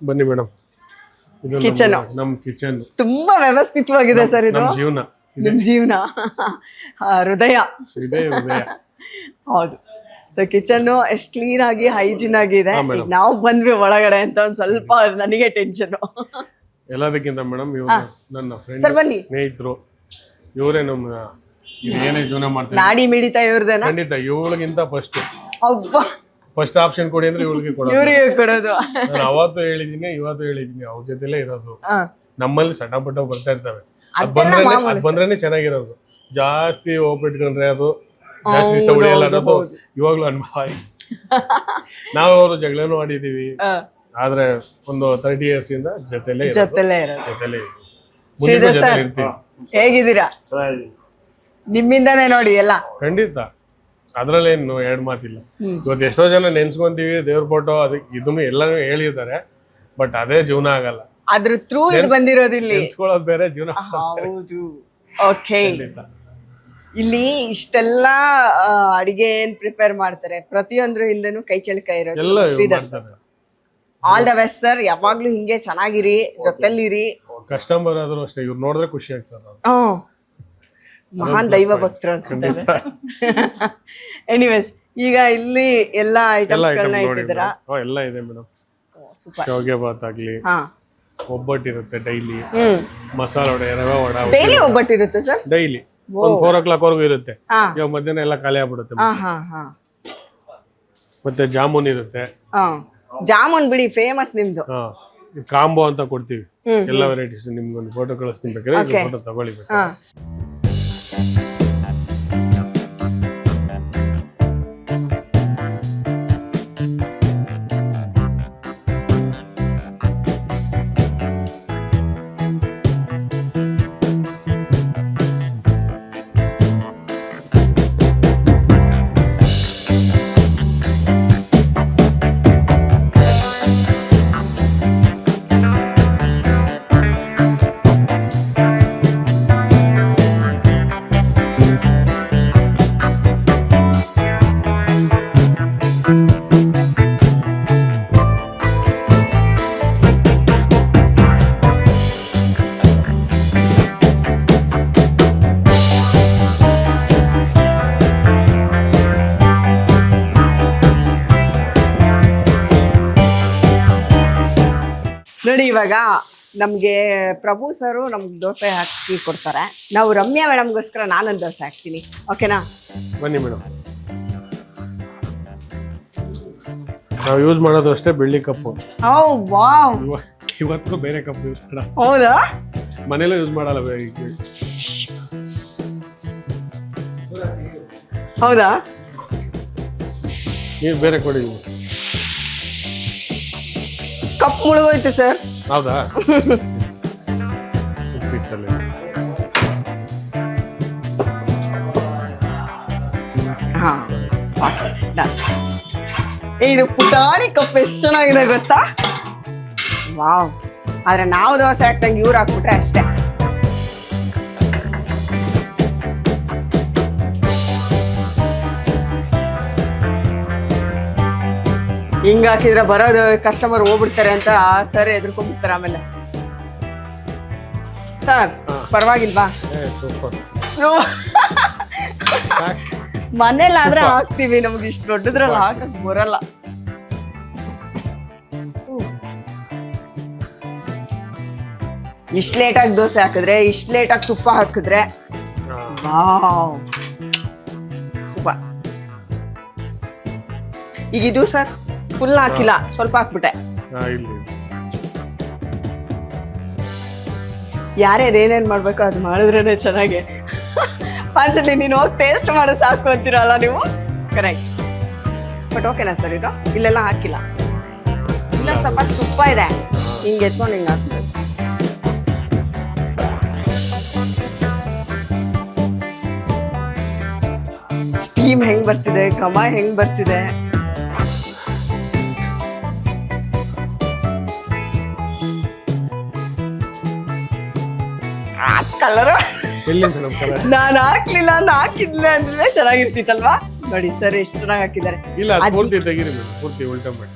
ಬನ್ನಿ ಮೇಡಮ್. ಇದು ಕಿಚನ್ ನಮ್ಮ ಕಿಚನ್ ತುಂಬಾ ವ್ಯವಸ್ಥಿತವಾಗಿದೆ ಸರ್. ಇದು ನಮ್ಮ ಜೀವನ, ನಿಮ್ ಜೀವನ, ಹೃದಯ. ಇದೇ ಹೃದಯ. ಹೌದು. ಸೊ ಕಿಚನ್ ಎಷ್ಟು ಕ್ಲೀನ್ ಆಗಿ ಹೈಜಿನ್ ಆಗಿದೆ. ಈಗ ನಾವು ಬಂದ್ವಿ ಒಳಗಡೆ ಅಂತ ಒಂದ್ ಸ್ವಲ್ಪ ನನಗೆ ಟೆನ್ಷನ್. ಎಲ್ಲದಕ್ಕಿಂತ ಮೇಡಮ್ ಇವರು ನನ್ನ ಸರ್ ಫ್ರೆಂಡ್, ಬನ್ನಿ. ಸ್ನೇಹಿತರು. ಇವರೇ ನಮ್ಮ ಏನೇ ಜೀವನ ಮಾಡ್ತಾರೆ ನಾಡಿ ಮಿಡಿತಾ ಇವ್ರದೇನ? ಖಂಡಿತ ಇವಳಿಗಿಂತ ಅವ್ವ ಫಸ್ಟ್ ಆಪ್ಷನ್ ಕೊಡಿ ಅಂದ್ರೆ ಇವಳಿಗೆ ಕೊಡೋದು. ಇವ್ರಿಗೆ ಕೊಡೋದು. ನಾನು ಅವತ್ತು ಹೇಳಿದೀನಿ, ಇವತ್ತು ಹೇಳಿದೀನಿ, ಅವ್ರ ಜೊತೆಲೇ ಇರೋದು. ನಮ್ಮಲ್ಲಿ ಸಣ್ಣ ಪುಟ್ಟ ಬರ್ತಾ ಇರ್ತವೆ, ಅದ್ ಬಂದ್ರೇನೆ ಚೆನ್ನಾಗಿರೋದು. ಜಾಸ್ತಿ ಹೋಗ್ಬಿಟ್ಕೊಂಡ್ರೆ ಅದು ಜಾಸ್ತಿ ದಿವಸ ಉಳಿಯಲ್ಲ ಅನ್ನೋದು ಇವಾಗ್ಲೂ ಅನುಭವ. ನಾವು ಅವರು ಜಗಳನೂ ಆಡಿದೀವಿ, ಆದ್ರೆ ಒಂದು 30 years ಇಂದ ಜೊತೆಲೇ ಇರ್ತೀವಿ. ಹೇಗಿದ್ದೀರಾ? ನಿಮ್ಮಿಂದಾನೇ ನೋಡಿ ಎಲ್ಲ. ಖಂಡಿತ, ಅದ್ರಲ್ಲೇನು ಎರಡು ಮಾತಿಲ್ಲ. ಇವತ್ತು ಎಷ್ಟೋ ಜನ ನೆನ್ಸ್ಕೊಂತೀವಿ ದೇವ್ರ ಫೋಟೋ, ಅದಕ್ಕೆ ಇದನ್ನು ಎಲ್ಲಾನು ಹೇಳಿರ್ತಾರೆ, ಬಟ್ ಅದೇ ಜೀವನ ಆಗಲ್ಲ. ಅದ್ರ ಥ್ರೂ ಇದು ಬಂದಿರೋದಿಲ್ಲ. ನೆನ್ಸ್ಕೊಳ್ಳೋದು ಬೇರೆ, ಜೀವನ. ಹೌದು. ಓಕೆ. ಇಲ್ಲಿ ಇಷ್ಟೆಲ್ಲ ಅಡಿಗೆ ಏನ್ ಪ್ರಿಪೇರ್ ಮಾಡ್ತಾರೆ, ಪ್ರತಿಯೊಂದ್ರ ಹಿಂದೆನೂ ಕೈ ಚಳಕ ಇರೋದು Shridhar sir. All the best sir. ಯಾವಾಗ್ಲೂ ಹಿಂಗೆ ಚೆನ್ನಾಗಿರಿ, ಜೊತೆಲಿರಿ. ಕಸ್ಟಮರ್ ಆದ್ರೂ ಅಷ್ಟೇ, ಇವ್ರು ನೋಡಿದ್ರೆ ಖುಷಿ ಆಗ್ತದೆ. ಮಹಾನ್ ದೈವ ಭಕ್ತರು ಅನ್ಸುತ್ತೆ. ಎನಿವೇಸ್, ಈಗ ಇಲ್ಲಿ ಎಲ್ಲಾ ಐಟಮ್ಸ್ ಗಳನ್ನ ಇಟ್ಟಿದ್ದೀರಾ? ಎಲ್ಲ ಇದೆ ಮೇಡಮ್. ಸೂಪರ್. ಶಾವಿಗೆ ಬಾತ್ ಆಗ್ಲಿ, ಒಬ್ಬಟ್ಟು ಇರುತ್ತೆ ಡೈಲಿ, ಮಸಾಲ ವಡೆ, ರವೆ ವಡೆ ಡೈಲಿ ಒಬ್ಬಟ್ಟು ಇರುತ್ತೆ ಸರ್? ಡೈಲಿ ಒಂದು 4 o'clock ವರೆಗೂ ಇರುತ್ತೆ. ಇವಾಗ ಮಧ್ಯಾಹ್ನ ಎಲ್ಲ ಖಾಲಿ ಆಗ್ಬಿಡುತ್ತೆ. ಮತ್ತೆ ಜಾಮೂನ್ ಇರುತ್ತೆ. ಜಾಮೂನ್ ಬಿಡಿ ಫೇಮಸ್ ನಿಮ್ದು. ಕಾಂಬೋ ಅಂತ ಕೊಡ್ತೀವಿ, ಎಲ್ಲ ವೆರೈಟೀಸ್. ನಿಮ್ಗೊಂದು ಫೋಟೋ ಕಳಿಸ್ತೀನಿ, ಬೇಕಾದ್ರೆ ಫೋಟೋ ತಗೊಳ್ಳಿ. ನೋಡಿ, ಇವಾಗ ನಮ್ಗೆ ಪ್ರಭು ಸರು ನಮ್ಗೆ ದೋಸೆ ಹಾಕಿ ಕೊಡ್ತಾರೆ. ನಾವು ರಮ್ಯಾ ಮೇಡಮ್ಗೋಸ್ಕರ ನಾನೊಂದು ದೋಸೆ ಹಾಕ್ತೀನಿ. ಓಕೆನಾ? ಬನ್ನಿ ಮೇಡಮ್. ನಾವು ಯೂಸ್ ಮಾಡೋದು ಅಷ್ಟೇ ಬೆಳ್ಳಿ ಕಪ್ಪು. ವಾವ್. ಇವತ್ತು ಬೇರೆ ಕಪ್ ಯೂಸ್ ಮಾಡ. ಹೌದಾ? ಮನೇಲೂ ಯೂಸ್ ಮಾಡಲ್ಲ. ಹೌದಾ? ನೀವು ಬೇರೆ ಕೊಡಿ. ಕಪ್ ಮುಳುಗೋಯ್ತು ಸರ್. ಹೌದಾ? ಇದು ಪುಟಾಣಿ ಕಪ್ ಎಷ್ಟು ಚೆನ್ನಾಗಿದೆ ಗೊತ್ತಾ? ವಾವ್. ಆದ್ರೆ ನಾವು ದೋಸೆ ಹಾಕ್ದಂಗೆ ಇವ್ರು ಹಾಕ್ಬಿಟ್ರೆ ಅಷ್ಟೇ. ಹಿಂಗ ಹಾಕಿದ್ರೆ ಬರೋದು ಕಸ್ಟಮರ್ ಹೋಗ್ಬಿಡ್ತಾರೆ ಅಂತ ಸರ್ ಎದ್ರುಕೊಂಡ್ಬಿಡ್ತಾರೆ. ಆಮೇಲೆ ಸರ್ ಪರವಾಗಿಲ್ವಾ? ಮನೇಲಾದ್ರೆ ಹಾಕ್ತಿವಿ, ನಮ್ಗೆ ಇಷ್ಟು ದೊಡ್ಡದ್ರಲ್ಲಿ ಹಾಕಕ್ ಬರಲ್ಲ. ಇಷ್ಟು ಲೇಟಾಗಿ ದೋಸೆ ಹಾಕಿದ್ರೆ, ಇಷ್ಟು ಲೇಟಾಗಿ ತುಪ್ಪ ಹಾಕಿದ್ರೆ ಸೂಪರ್. ಈಗ ಇದು ಸರ್ ಫುಲ್ ಹಾಕಿಲ್ಲ, ಸ್ವಲ್ಪ ಹಾಕ್ಬಿಟ್ಟೆ. ಯಾರ್ಯಾರು ಏನೇನ್ ಮಾಡ್ಬೇಕು ಅದು ಮಾಡಿದ್ರೇನೆ ಚೆನ್ನಾಗಿ. ಒಂದ್ಸಲಿ ನೀನು ಹೋಗಿ ಟೇಸ್ಟ್ ಮಾಡೋ ಸಾಕು ಅಂತೀರಲ್ಲ ನೀವು. ಕರೆಕ್ಟ್. ಬಟ್ ಓಕೆನಾ ಸರ್ ಇದು? ಇಲ್ಲೆಲ್ಲ ಹಾಕಿಲ್ಲ, ಇಲ್ಲ ಸ್ವಲ್ಪ ತುಪ್ಪ ಇದೆ, ಹಿಂಗೆ ಎತ್ಕೊಂಡು ಹಿಂಗೆ ಹಾಕ್ಬೇಕು. ಸ್ಟೀಮ್ ಹೆಂಗ್ ಬರ್ತಿದೆ, ಘಮ ಹೆಂಗ್ ಬರ್ತಿದೆ. ಕಲರ್ ನಾನು ಹಾಕ್ಲಿಲ್ಲ, ಹಾಕಿದ್ಲ ಅಂದ್ರೆ ಚೆನ್ನಾಗಿರ್ತಿತ್ತಲ್ವಾ? ನೋಡಿ ಸರ್ ಎಷ್ಟು ಚೆನ್ನಾಗಿ ಹಾಕಿದ್ದಾರೆ. ಇಲ್ಲ ಪೂರ್ತಿ ತೆಗೀರಿ, ಪೂರ್ತಿ ಉಲ್ಟಾ ಮಾಡಿ.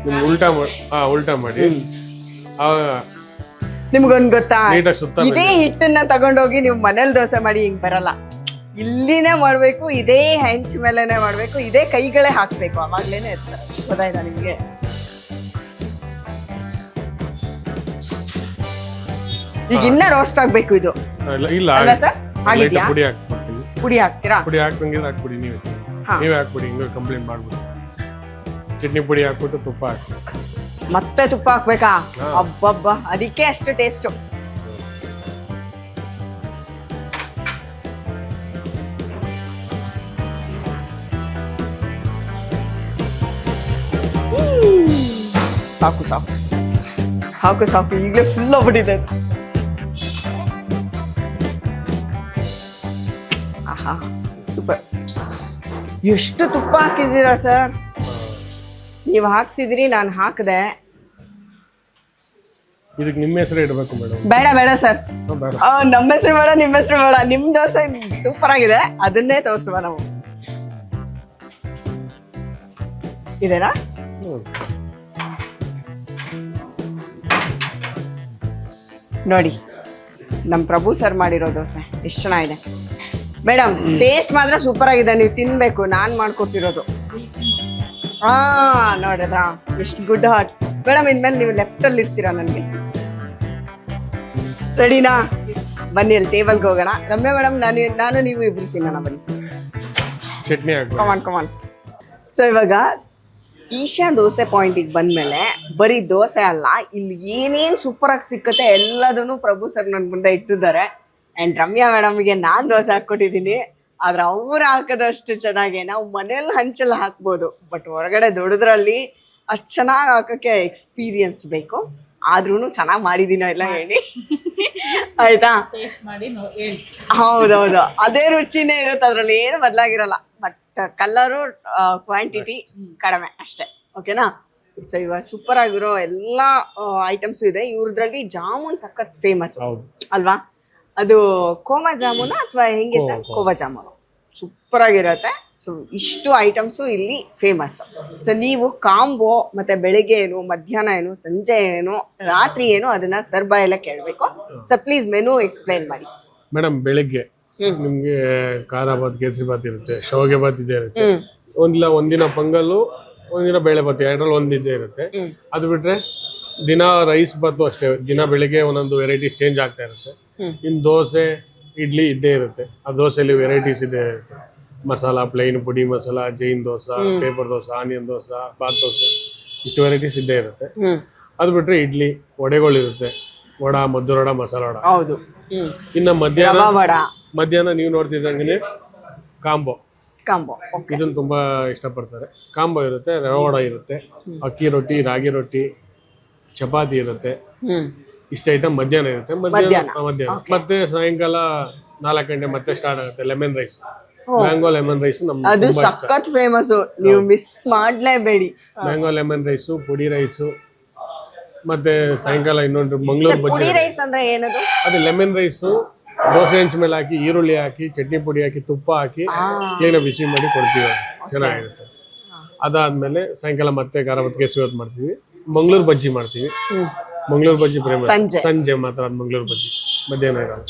ನಿಮ್ಗೆ ಉಲ್ಟಾ ಮಾಡಿ ನಿಮ್ಗೊಂದ್ ಗೊತ್ತಾ, ನೀಟಾಗಿ ಸುತ್ತ ಇದೇ ಹಿಟ್ಟನ್ನ ತಗೊಂಡೋಗಿ ನೀವು ಮನೇಲಿ ದೋಸೆ ಮಾಡಿ ಹಿಂಗ್ ಬರಲ್ಲ. ಇಲ್ಲಿನೇ ಮಾಡ್ಬೇಕು, ಇದೇ ಹೆಂಚ್ ಮೇಲೆನೆ ಮಾಡ್ಬೇಕು, ಇದೇ ಕೈಗಳೇ ಹಾಕ್ಬೇಕು, ಅವಾಗ್ಲೇನೆ ಇರ್ತಾರೆ. ಗೊತ್ತಾಯ್ತಾ ನಿಮ್ಗೆ? ಈಗ ಇನ್ನ ರೋಸ್ಟ್ ಆಗ್ಬೇಕು ಇದು. ಇಲ್ಲ ಅಲ್ಲ ಸರ್, ಆಗಿದ್ಯಾ? ಪುಡಿ ಹಾಕ್ಬಿಡ್ತೀನಿ. ಪುಡಿ ಹಾಕ್ತೀರಾ? ಪುಡಿ ಹಾಕ್ತಂಗಿದ್ರೆ ಹಾಕ್ಬಿಡಿ, ನೀವೇ ಹಾಕ್ಬಿಡಿ. ಹಿಂಗೆ ಕಂಪ್ಲೇಂಟ್ ಮಾಡ್ಬಿಡಿ. ಚಟ್ನಿ ಪುಡಿ ಹಾಕ್ಬಿಟ್ಟು ತುಪ್ಪ ಹಾಕಿ ಮತ್ತೆ ತುಪ್ಪ ಹಾಕ್ಬೇಕಾ? ಅಬ್ಬಬ್ಬ, ಅದಕ್ಕೆ ಅಷ್ಟು ಟೇಸ್ಟು. ಸಾಕು ಸಾಕು ಸಾಕು ಸಾಕು, ಈಗಲೇ ಫುಲ್ ಆಗ್ಬಿಟ್ಟಿದೆ. ಆಹಾ, ಸೂಪರ್. ಎಷ್ಟು ತುಪ್ಪ ಹಾಕಿದ್ದೀರಾ ಸರ್? ನೀವು ಹಾಕ್ಸಿದ್ರಿ, ನಾನು ಹಾಕಿದೆ. ಇದಕ್ಕೆ ನಿಮ್ಮ ಹೆಸರು ಇಡಬೇಕು ಮೇಡಮ್. ಬೇಡ ಬೇಡ ಸರ್, ನಮ್ಮ ಹೆಸರು ಬೇಡ, ನಿಮ್ಮ ಹೆಸರು ಬೇಡ. ನಿಮ್ ದೋಸೆ ಸೂಪರ್ ಆಗಿದೆ, ಅದನ್ನೇ ತೋರಿಸುವ ನಾವು. ಇದೇನಾ? ನೋಡಿ, ನಮ್ಮ ಪ್ರಭು ಸರ್ ಮಾಡಿರೋ ದೋಸೆ ಎಷ್ಟು ಚೆನ್ನಾಗಿದೆ ಮೇಡಮ್. ಟೇಸ್ಟ್ ಮಾತ್ರ ಸೂಪರ್ ಆಗಿದೆ, ನೀವು ತಿನ್ಬೇಕು. ನಾನ್ ಮಾಡ್ಕೊಟ್ಟಿರೋದು. ನೋಡಿದ್ರಾ ಎಷ್ಟು ಗುಡ್ ಹಾರ್ಟ್. ಮೇಡಮ್, ಇನ್ಮೇಲೆ ನೀವು ಲೆಫ್ಟ್ ಅಲ್ಲಿ ಇರ್ತೀರಾ ನನಗೆ. ರೆಡಿನಾ? ಬನ್ನಿ, ಅಲ್ಲಿ ಟೇಬಲ್ಗೆ ಹೋಗೋಣ. ರಮ್ಯಾ ಮೇಡಮ್, ನಾನು ನೀವು ಇಬ್ರು ತಿನ್ನೋಣ, ಬನ್ನಿ. ಚಟ್ನಿ ಕಮಾನ್ ಕಮಾನ್. ಸೊ ಇವಾಗ ಈಶಾ ದೋಸೆ ಪಾಯಿಂಟಿಗೆ ಬಂದ್ಮೇಲೆ ಬರೀ ದೋಸೆ ಅಲ್ಲ, ಇಲ್ಲಿ ಏನೇನು ಸೂಪರ್ ಆಗಿ ಸಿಕ್ಕತ್ತೆ ಎಲ್ಲದನ್ನು ಪ್ರಭು ಸರ್ ನನ್ನ ಮುಂದೆ ಇಟ್ಟಿದ್ದಾರೆ. ಆ್ಯಂಡ್ ರಮ್ಯಾ ಮೇಡಮ್ಗೆ ನಾನು ದೋಸೆ ಹಾಕ್ಕೊಟ್ಟಿದ್ದೀನಿ, ಆದ್ರೆ ಅವ್ರು ಹಾಕೋದಷ್ಟು ಚೆನ್ನಾಗಿ ನಾವು ಮನೇಲಿ ಹಂಚಲ್ಲಿ ಹಾಕ್ಬೋದು. ಬಟ್ ಹೊರಗಡೆ ದೊಡ್ಡದ್ರಲ್ಲಿ ಅಷ್ಟು ಚೆನ್ನಾಗಿ ಹಾಕೋಕ್ಕೆ ಎಕ್ಸ್ಪೀರಿಯನ್ಸ್ ಬೇಕು. ಆದ್ರೂ ಚೆನ್ನಾಗಿ ಮಾಡಿದ್ದೀನೋ ಎಲ್ಲ ಹೇಳಿ ಆಯ್ತಾ? ಹೌದೌದು, ಅದೇ ರುಚಿನೇ ಇರುತ್ತೆ, ಅದ್ರಲ್ಲಿ ಏನು ಬದಲಾಗಿರಲ್ಲ. ಬಟ್ ಕಲರು ಕ್ವಾಂಟಿಟಿ ಕಡಿಮೆ ಅಷ್ಟೇ. ಓಕೆನಾ? ಸೊ ಇವಾಗ ಸೂಪರ್ ಆಗಿರೋ ಎಲ್ಲ ಐಟಮ್ಸು ಇದೆ. ಇವ್ರದ್ರಲ್ಲಿ ಜಾಮೂನ್ ಸಖತ್ ಫೇಮಸ್ ಅಲ್ವಾ? ಅದು ಕೋವಾ ಜಾಮೂನ ಅಥವಾ ಹೆಂಗೆ ಸರ್? ಕೋವಾ ಜಾಮೂನು ಸೂಪರ್ ಆಗಿರುತ್ತೆ. ಸೊ ಇಷ್ಟು ಐಟಮ್ಸು ಇಲ್ಲಿ ಫೇಮಸ್. ಸೊ ನೀವು ಕಾಂಬೋ ಮತ್ತೆ ಬೆಳಿಗ್ಗೆ ಏನು, ಮಧ್ಯಾಹ್ನ ಏನು, ಸಂಜೆ ಏನು, ರಾತ್ರಿ ಏನು, ಅದನ್ನ ಸರ್ ಬಾಯೆಲ್ಲ ಕೇಳಬೇಕು. ಸರ್ ಪ್ಲೀಸ್ ಮೆನು ಎಕ್ಸ್ಪ್ಲೈನ್ ಮಾಡಿ. ಮೇಡಮ್, ಬೆಳಿಗ್ಗೆ ನಿಮ್ಗೆ ಖಾರ ಬಾತ್, ಕೇಸರಿ ಬಾತ್ ಇರುತ್ತೆ, ಶಾವಿಗೆ ಬಾತ್ ಇದೇ ಇರುತ್ತೆ. ಒಂದಿನ ಪೊಂಗಲ್ಲು, ಒಂದಿನ ಬೇಳೆ ಬಾತ್, ಎರಡರಲ್ಲಿ ಒಂದಿದ್ದೇ ಇರುತ್ತೆ. ಅದು ಬಿಟ್ರೆ ದಿನ ರೈಸ್ ಬಾತು ಅಷ್ಟೇ. ದಿನ ಬೆಳಿಗ್ಗೆ ಒಂದೊಂದು ವೆರೈಟೀಸ್ ಚೇಂಜ್ ಆಗ್ತಾ ಇರುತ್ತೆ. ಇನ್ನು ದೋಸೆ, ಇಡ್ಲಿ ಇದ್ದೇ ಇರುತ್ತೆ. ಆ ದೋಸೆಯಲ್ಲಿ ವೆರೈಟೀಸ್ ಇದ್ದೇ ಇರುತ್ತೆ. ಮಸಾಲ, ಪ್ಲೈನ್, ಪುಡಿ ಮಸಾಲ, ಜೈನ್ ದೋಸೆ, ಪೇಪರ್ ದೋಸೆ, ಆನಿಯನ್ ದೋಸೆ, ಬಾತ್ ದೋಸೆ, ಇಷ್ಟು ವೆರೈಟೀಸ್ ಇದ್ದೇ ಇರುತ್ತೆ. ಅದು ಬಿಟ್ರೆ ಇಡ್ಲಿ, ವಡೆಗಳಿರುತ್ತೆ. ವಡ, ಮದ್ದೂರು ವಡ, ಮಸಾಲ ವಡ. ಹೌದು. ಇನ್ನು ಮಧ್ಯಾಹ್ನ ನೀವು ನೋಡ್ತಿದ್ದಂಗೆ ಕಾಂಬೋ. ಇದನ್ನು ತುಂಬಾ ಇಷ್ಟಪಡ್ತಾರೆ. ಕಾಂಬೋ ಇರುತ್ತೆ, ರವೆ ವಡ ಇರುತ್ತೆ, ಅಕ್ಕಿ ರೊಟ್ಟಿ, ರಾಗಿ ರೊಟ್ಟಿ, ಚಪಾತಿ ಇರುತ್ತೆ. ಇಷ್ಟ ಐಟಮ್ ಮಧ್ಯಾಹ್ನ ಇರುತ್ತೆ. ಮಧ್ಯಾಹ್ನ ಮತ್ತೆ ಸಾಯಂಕಾಲ 4 ಗಂಟೆ ಮತ್ತೆ ಸ್ಟಾರ್ಟ್ ಆಗುತ್ತೆ lemon rice. Mango lemon rice ಅದು ಸಖತ್ ಫೇಮಸ್, ನೀವು ಮಿಸ್ ಮಾಡ್ಲೇಬೇಡಿ. ಮ್ಯಾಂಗೋ ಲೆಮನ್ ರೈಸು, ಪುಡಿ ರೈಸು, ಮತ್ತೆ ಸಾಯಂಕಾಲ ಇನ್ನೊಂದು ಮಂಗಳೂರು ಬಜ್ಜಿ. ಪುಡಿ ರೈಸ್ ಅಂದ್ರೆ ಏನದು? ಅದು ಲೆಮನ್ ರೈಸು ದೋಸೆ ಹೆಂಚ್ ಮೇಲೆ ಹಾಕಿ, ಈರುಳ್ಳಿ ಹಾಕಿ, ಚಟ್ನಿ ಪುಡಿ ಹಾಕಿ, ತುಪ್ಪ ಹಾಕಿ ಕ್ಲೀನ್ ಬಿಸಿ ಮಾಡಿ ಕೊಡ್ತೀವಿ. ಚೆನ್ನಾಗಿರುತ್ತೆ. ಅದಾದ್ಮೇಲೆ ಸಾಯಂಕಾಲ ಮತ್ತೆ ಖಾರ ಮತ್ತು ಕೇಸರಿ ಬಾತ್ ಮಾಡ್ತೀವಿ. ಮಂಗಳೂರು ಬಜ್ಜಿ ಮಾಡ್ತೀವಿ. ಮಂಗಳೂರು ಬಜ್ಜಿ ಫೇಮಸ್. ಸಂಜೆ ಮಾತ್ರ ಅದು ಮಂಗಳೂರು ಬಜ್ಜಿ, ಮಧ್ಯಾಹ್ನ ಇರಲ್ಲ.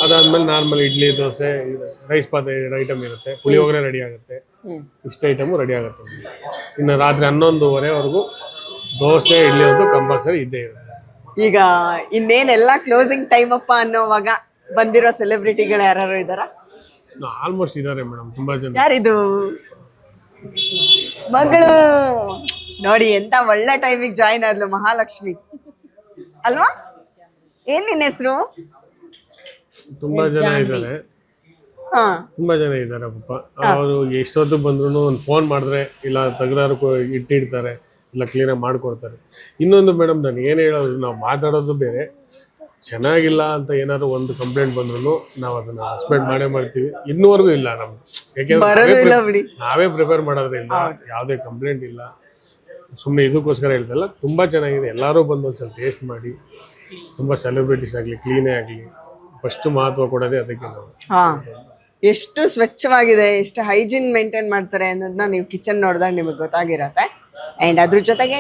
ಅದಾದ್ಮೇಲೆ normal idli, dosa, rice bath item ಇರುತ್ತೆ. ಪುಳಿಯೋಗರೆ ರೆಡಿ ಆಗುತ್ತೆ. ಇಷ್ಟು ಐಟಮು ರೆಡಿ ಆಗುತ್ತೆ. ಇನ್ನು ರಾತ್ರಿ 11:30ವರೆಗೂ ದೋಸೆ, ಇಡ್ಲಿ ಅಂತೂ ಕಂಪಲ್ಸರಿ ಇದ್ದೇ ಇರುತ್ತೆ. ಈಗ ಇನ್ನೇನೆಲ್ಲ ಕ್ಲೋಸಿಂಗ್ ಟೈಮ್ ಅಪ್ಪ ಅನ್ನೋವಾಗ ಬಂದಿರೋ ಸೆಲೆಬ್ರಿಟಿಗಳು ಯಾರು ಇದಾರ? ಆಲ್ಮೋಸ್ಟ್ ಇದಾರೆ ಮೇಡಮ್, ತುಂಬಾ ಜನ. ಯಾರಿದು? ಮಗಳು ನೋಡಿ ಎಂತ ಒಳ್ಳೆ ಟೈಮಿಗೆ ಜಾಯಿನ್ ಆದ್ಲು, ಮಹಾಲಕ್ಷ್ಮಿ ಅಲ್ವಾ? ಏನ್ ನಿನ್ನ ಹೆಸರು? ತುಂಬಾ ಜನ ಇದ್ದಾರೆ. ಪಾಪ. ಅವರು ಎಷ್ಟೊತ್ತು ಬಂದ್ರು ಒಂದು ಫೋನ್ ಮಾಡಿದ್ರೆ ಇಲ್ಲ ತಗರಾರು ಇಟ್ಟಿಡ್ತಾರೆ, ಇಲ್ಲ ಕ್ಲೀನಾಗಿ ಮಾಡ್ಕೊಡ್ತಾರೆ. ಇನ್ನೊಂದು ಮೇಡಮ್, ನಾನು ಏನು ಹೇಳೋದು, ನಾವು ಮಾತಾಡೋದು ಬೇರೆ. ಚೆನ್ನಾಗಿಲ್ಲ ಅಂತ ಏನಾದ್ರು ಒಂದು ಕಂಪ್ಲೇಂಟ್ ಬಂದ್ರು ನಾವು ಅದನ್ನ ಹಸ್ಬೆಂಡ್ ಮಾಡೇ ಮಾಡ್ತೀವಿ. ಇನ್ನೂವರೆಗೂ ಇಲ್ಲ ನಮ್ಗೆ, ಯಾಕೆಂದ್ರೆ ನಾವೇ ಪ್ರಿಪೇರ್ ಮಾಡೋದ್ರಿಂದ ಯಾವುದೇ ಕಂಪ್ಲೇಂಟ್ ಇಲ್ಲ. ಸುಮ್ಮನೆ ಇದಕ್ಕೋಸ್ಕರ ಹೇಳ್ತಲ್ಲ, ತುಂಬಾ ಚೆನ್ನಾಗಿದೆ. ಎಲ್ಲರೂ ಬಂದು ಒಂದ್ಸಲ ಟೇಸ್ಟ್ ಮಾಡಿ. ತುಂಬಾ ಸೆಲೆಬ್ರಿಟೀಸ್ ಆಗಲಿ, ಕ್ಲೀನೇ ಆಗಲಿ, ಫಸ್ಟ್ ಮಹತ್ವ ಕೊಡೋದೇ ಅದಕ್ಕೆ ನಾವು. ಎಷ್ಟು ಸ್ವಚ್ಛವಾಗಿದೆ, ಎಷ್ಟು ಹೈಜೀನ್ ಮೇಂಟೈನ್ ಮಾಡ್ತಾರೆ ಅನ್ನೋದನ್ನ ನೀವು ಕಿಚನ್ ನೋಡಿದಾಗ ನಿಮಗೆ ಗೊತ್ತಾಗಿರತ್ತೆ. ಆ್ಯಂಡ್ ಅದ್ರ ಜೊತೆಗೆ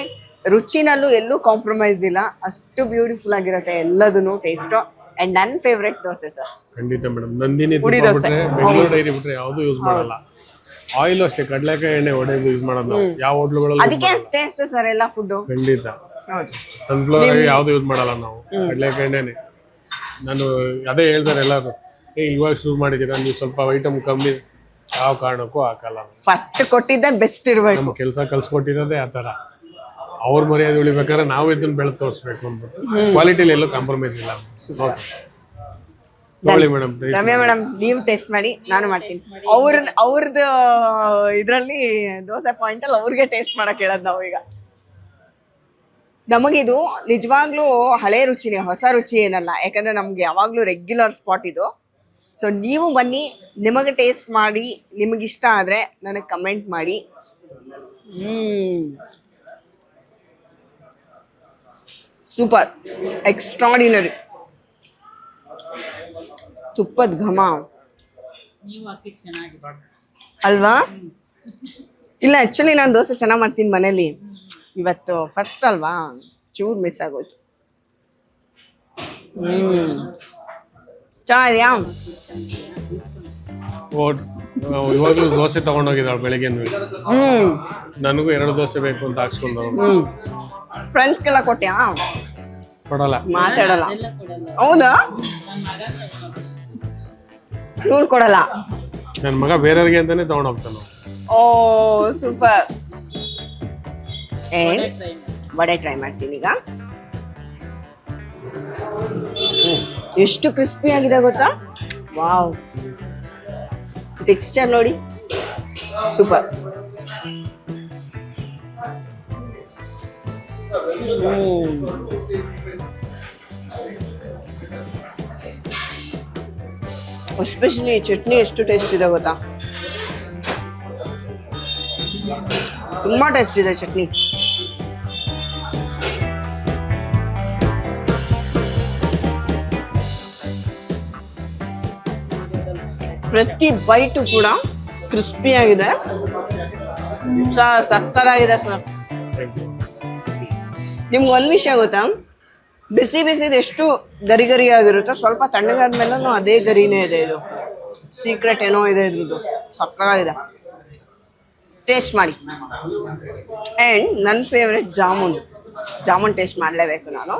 ರುಚಿನಲ್ಲೂ ಎಲ್ಲೂ ಕಾಂಪ್ರಮೈಸ್ ಇಲ್ಲ, ಅಷ್ಟು ಬ್ಯೂಟಿಫುಲ್ ಆಗಿರುತ್ತೆ ಎಲ್ಲದೂ ಟೇಸ್ಟು. ಆ್ಯಂಡ್ ನನ್ನ ಫೇವ್ರೆಟ್ ದೋಸೆ ಸರ್. ಖಂಡಿತ ಮೇಡಮ್. ನಂದಿನಿ ತುಪ್ಪ ಬಿಟ್ರೆ ಬೆಂಗಳೂರು ಡೈರಿ ಬಿಟ್ರೆ ಯಾವುದು ಯೂಸ್ ಮಾಡಲ್ಲ. ಆಯಿಲ್ ಅಷ್ಟೇ ಕಡಲೆಕಾಯಿ ಎಣ್ಣೆ ಒಡೆದು ಯೂಸ್ ಮಾಡೋದು ನಾವು ಯಾವ ಹೋಟ್ಲುಗಳಲ್ಲಿ. ಅದಕ್ಕೆ ಟೇಸ್ಟ್ ಸರ್ ಎಲ್ಲ ಫುಡ್ಡು. ಖಂಡಿತ. ಸನ್ಫ್ಲವರ್ ಯಾವುದು ಯೂಸ್ ಮಾಡಲ್ಲ ನಾವು, ಕಡಲೆಕಾಯಿ ಎಣ್ಣೆನೆ. ನಾನು ಅದೇ ಹೇಳ್ತಾರೆ ಎಲ್ಲರೂ, ಇವಾಗ ಶುರು ಮಾಡಿದ್ದೀರಾ ನೀವು ಸ್ವಲ್ಪ ಐಟಮ್ ಕಮ್ಮಿ, ಯಾವ ಕಾರಣಕ್ಕೂ ಹಾಕಲ್ಲ. ಫಸ್ಟ್ ಕೊಟ್ಟಿದ್ದೆ ಬೆಸ್ಟ್ ಇರಬೇಕು. ನಮ್ಮ ಕೆಲಸ ಕಲ್ಸ್ಕೊಟ್ಟಿರೋದೇ ಆ ಥರ. ಅವ್ರ ಮರ್ಯಾದೆ ಉಳಿಬೇಕಾದ್ರೆ ನಾವು ಇದನ್ನ ಬೆಳೆದು ತೋರಿಸ್ಬೇಕು ಅಂತ. ಕ್ವಾಲಿಟಿಲಿ ಎಲ್ಲೂ ಕಾಂಪ್ರಮೈಸ್ ಇಲ್ಲ. ಮೇಡಮ್ ರಮ್ಯಾ ಮೇಡಮ್ ನೀವು ಟೇಸ್ಟ್ ಮಾಡಿ, ನಾನು ಮಾಡ್ತೀನಿ. ಅವ್ರದ್ದು ಇದರಲ್ಲಿ ದೋಸೆ ಪಾಯಿಂಟ್ ಅಲ್ಲಿ ಅವ್ರಿಗೆ ಟೇಸ್ಟ್ ಮಾಡಕ್ ಹೇಳೋದು ನಾವು ಈಗ. ನಮಗಿದು ನಿಜವಾಗ್ಲೂ ಹಳೆ ರುಚಿನೇ, ಹೊಸ ರುಚಿ ಏನಲ್ಲ. ಯಾಕಂದ್ರೆ ನಮ್ಗೆ ಯಾವಾಗ್ಲೂ ರೆಗ್ಯುಲರ್ ಸ್ಪಾಟ್ ಇದು. ಸೊ ನೀವು ಬನ್ನಿ, ನಿಮಗೆ ಟೇಸ್ಟ್ ಮಾಡಿ, ನಿಮಗಿಷ್ಟ ಆದ್ರೆ ನನಗೆ ಕಮೆಂಟ್ ಮಾಡಿ. Super, extraordinary. ತುಪ್ಪದ ಘಮ ಅಲ್ವಾ? ಇಲ್ಲ, ಆಕ್ಚುಲಿ ನಾನು ದೋಸೆ ಚೆನ್ನಾಗಿ ಮಾಡ್ತೀನಿ ಮನೇಲಿ. ಇವತ್ತು ಫಸ್ಟ್ ಅಲ್ವಾ, ಚೂರು ಮಿಸ್ ಆಗೋಯ್ತು. ಚೆನ್ನಾಗಿದೆಯಾ? ಇವಾಗಲೂ ದೋಸೆ ತಗೊಂಡೋಗಿದ್ದಾಳೆ ಬೆಳಿಗ್ಗೆ. ನನಗೂ 2 ದೋಸೆ ಬೇಕು ಅಂತ ಹಾಕ್ಸ್ಕೊಂಡು. ಫ್ರೆಂಡ್ಸ್ಗೆಲ್ಲ ಕೊಟ್ಟ್ಯಾ? ಕೊಡಲ್ಲ, ಮಾತಾಡಲ್ಲ. ಹೌದಾ? ಇವ್ರು ಕೊಡಲ್ಲ. ನನ್ನ ಮಗ ಬೇರೆಯವ್ರಿಗೆ ಅಂತಾನೆ ತಗೊಂಡು ಹೋಗ್ತಾನೆ. ಓ ಸೂಪರ್. ವಡೆ ಟ್ರೈ ಮಾಡ್ತೀನಿ ಈಗ. ಎಷ್ಟು ಕ್ರಿಸ್ಪಿ ಆಗಿದೆ ಗೊತ್ತಾ? ವಾವ್, ಟೆಕ್ಸ್ಚರ್ ನೋಡಿ, ಸೂಪರ್. ಎಸ್ಪೆಷಲಿ ಚಟ್ನಿ ಎಷ್ಟು ಟೇಸ್ಟ್ ಇದೆ ಗೊತ್ತಾ? ತುಂಬಾ ಟೇಸ್ಟ್ ಇದೆ ಚಟ್ನಿ. ಪ್ರತಿ ಬೈಟು ಕೂಡ ಕ್ರಿಸ್ಪಿ ಆಗಿದೆ, ಸಕ್ಕತ್ತಾಗಿದೆ ಸರ್. ನಿಮ್ಗೆ ಒಂದು ವಿಷಯ ಗೊತ್ತಾ? ಬಿಸಿ ಬಿಸಿದು ಎಷ್ಟು ಗರಿ ಗರಿ ಆಗಿರುತ್ತೋ, ಸ್ವಲ್ಪ ತಣ್ಣಗಾದ್ಮೇಲೂ ಅದೇ ಗರಿನೇ ಇದೆ. ಇದು ಸೀಕ್ರೆಟ್ ಏನೋ ಇದೆ ಇದ್ರದ್ದು, ಸಕ್ಕತ್ತಾಗಿದೆ. ಟೇಸ್ಟ್ ಮಾಡಿ. ಆ್ಯಂಡ್ ನನ್ನ ಫೇವ್ರೆಟ್ ಜಾಮೂನ್ ಟೇಸ್ಟ್ ಮಾಡಲೇಬೇಕು ನಾನು.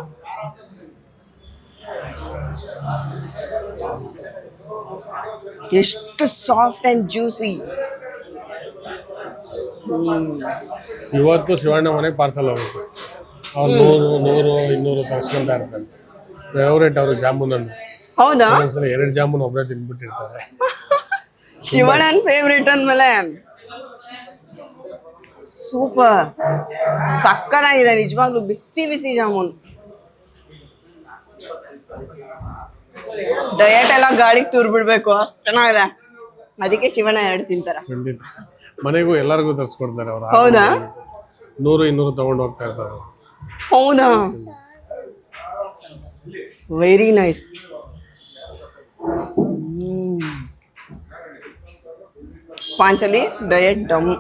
ಎಷ್ಟು ಸಾಫ್ಟ್ ಆ್ಯಂಡ್ ಜ್ಯೂಸಿ. ಇವತ್ತು ಶಿವಣ್ಣ ಮನೆಗೆ ಪಾರ್ಸಲ್ ಹೋಗುತ್ತೆ. ಅವ್ರು 100, 200 ತರಿಸ್ಕೊಂತ ಇರ್ತಾರೆ. ಫೇವ್ರೇಟ್ ಅವರು ಜಾಮೂನ್ ಅನ್ನು. ಹೌದಾ? 2 ಜಾಮೂನ್ ಒಬ್ಬರೇ ತಿನ್ಬಿಟ್ಟಿರ್ತಾರೆ. ಶಿವಣ್ಣನ ಫೇವ್ರೇಟ್ ಅಂದ್ಮೇಲೆ ಸೂಪರ್, ಸಕ್ಕತ್ತಾಗಿದೆ ನಿಜವಾಗ್ಲೂ. ಬಿಸಿ ಬಿಸಿ ಜಾಮೂನ್. ಡಯಟ್ ಎಲ್ಲ ಗಾಳಿಗೆ ತೂರ್ ಬಿಡ್ಬೇಕು, ಅಷ್ಟು ಚೆನ್ನಾಗಿದೆ. ಅದಕ್ಕೆ ಶಿವಣ್ಣ 2 ತಿಂತಾರ. ಮನೆಗೂ ಎಲ್ಲರಿಗೂ ತರಿಸ್ಕೊಡ್ತಾರೆ ಅವ್ರು. ಹೌದಾ? 100, 200 ತಗೊಂಡು ಹೋಗ್ತಾ ಇರ್ತಾರೆ. ಹೌದಾ? Very nice. ಪಾಂಚಲಿ ಡಯಟ್ ಡಮ್.